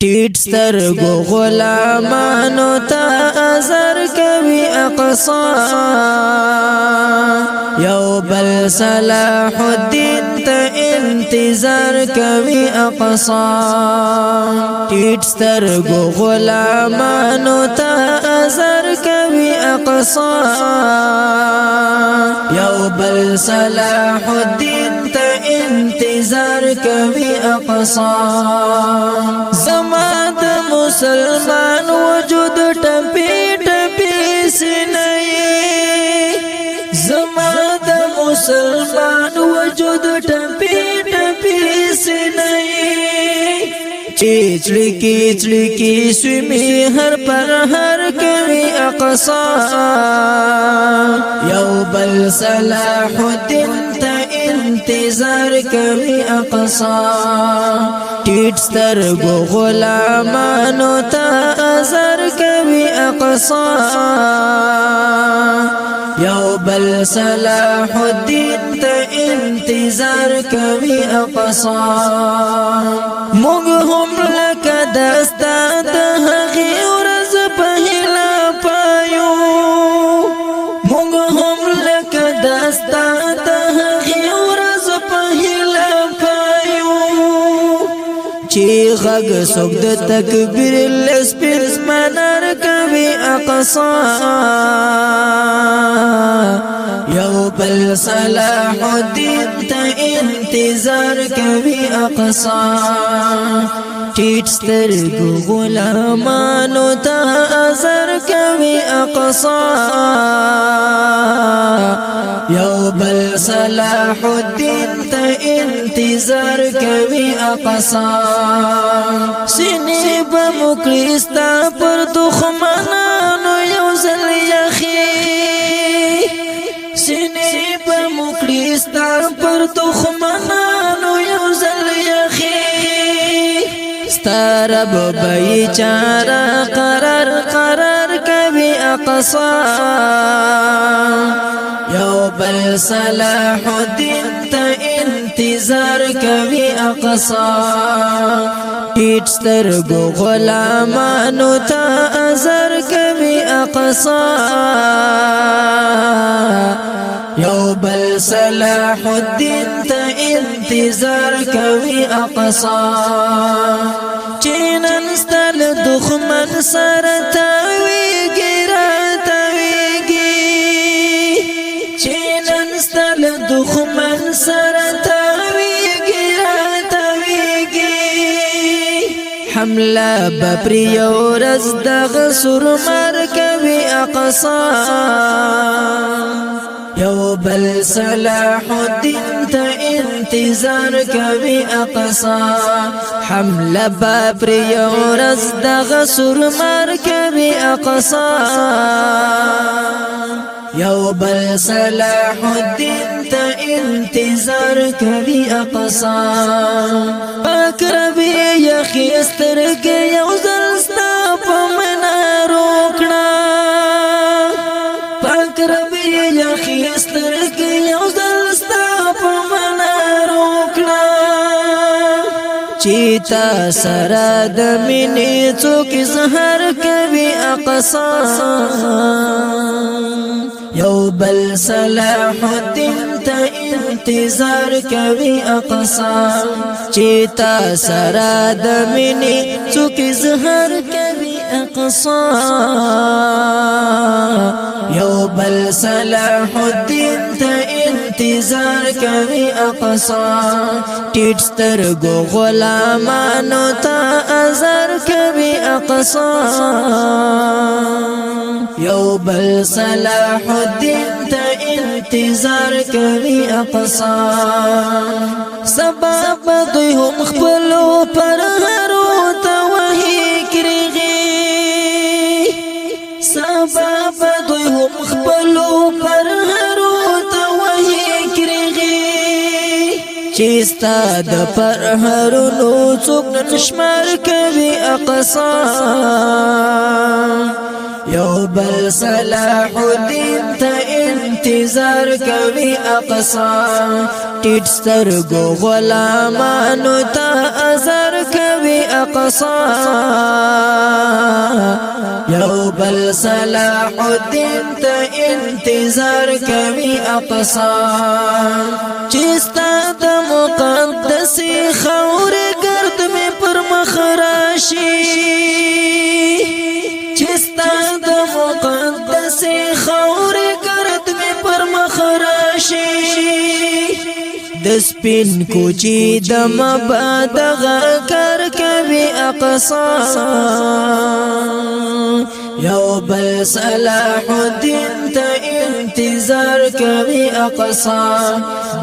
ټیټ سترګو غلامانو ته ازر کوي اقصا یو بل صلاح الدین ته انتظار کوي اقصا ټیټ سترګو غلامانو ته ازر کوي اقصا یو بل صلاح الدین ته انتظار کوي اقصا زما د مسلمان وجود ټپي ټپي سینې زما د مسلمان وجود ټپي ټپي سینې چړکی سومی هر پر هر کوي اقصا یو بل صلاح الدین ته انتظار کوي اقصا ټیټ سترګو غلامانو ته ازر کوي اقصا یو بل صلاح الدین ته انتظار کوي اقصا موږ هم لکه دستا د هغې ورځ په هیله پایو موږ هم لکه دستا د هغې ورځ په هیله پایو چې غږ څوک د تکبیر لسپیس منار کوي اقصا یو بل صلاح الدین ته انتظار کوي اقصا ټیټ سترګو غلامانو ته ازر کوي اقصا یو بل صلاح الدین ته انتظار کوي اقصا سینې به مکړي ستا پر دښمنانو یو ځل یخي سینې به مکړي ستا پر دښمنانو یو ځل یخي ستا رب بیچاره قرار کوي اقصا یو بل صلاح الدین ته انتظار کوي اقصا ټیټ سترګو غلامانو ته ازر کوي اقصا یو بل صلاح الدین ته انتظار کوي اقصا چینن ستل دښمن سره تاویږي راتاویږي چینن ستل دښمن سره تاویږي راتاویږي حمله بپر یو ورځ دغه سورمر کوي اقصا یو بل صلاح الدین ته انتظار کوي اقصا حمله بپر یو ورځ دغه سورمر کوي اقصا یو بل صلاح الدین ته انتظار کوي اقصا پاک ربي یخي سترګې یو ځل ستا په منارو کړه پاک ربي یخي سترګې یو ځل ستا په منارو کړه چې تا سره د مینې څوک اظهار کوي اقصا یو بل صلاح الدین ته انتظار کوي اقصا چې تا سره د مینې څوک اظهار کوي اقصا یو بل صلاح الدین ته انتظار کوي اقصا ټیټ سترګو غلامانو ته ازر کوي اقصا یو بل صلاح الدین ته انتظار کوي اقصا سبب دوی هم خپلو پر هرو ته وحی کړي سبب دوی هم خپلو پر هرو ته وحی کړي چې ستا د پر هرونو څوک نشمار کوي اقصا یو بل صلاح الدین ته انتظار کوي اقصا ټیټ سترګو غلامانو ته ازر کوي اقصا یو بل صلاح الدین ته انتظار کوي اقصا چستا د مقدس خور گرد می پر مخ راشي چستا د مقدس خور گرد می پر مخ راشي د سپین کوچی د مباد غکر کوي اقصا یو بل صلاح الدین ته انتظار کوي اقصا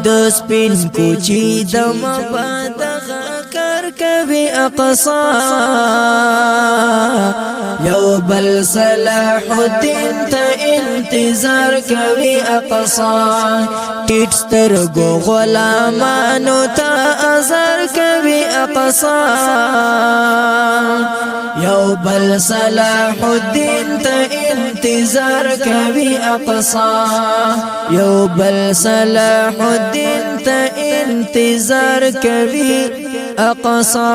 د سپین کوچی د مباد غکر کوي اقصا یو بل صلاح الدین ته انتظار کوي اقصا ټیټ سترګو غلامانو ته ازار کوي اقصا یو بل صلاح الدین ته انتظار کوي اقصا یو بل صلاح الدین ته انتظار کوي اقصا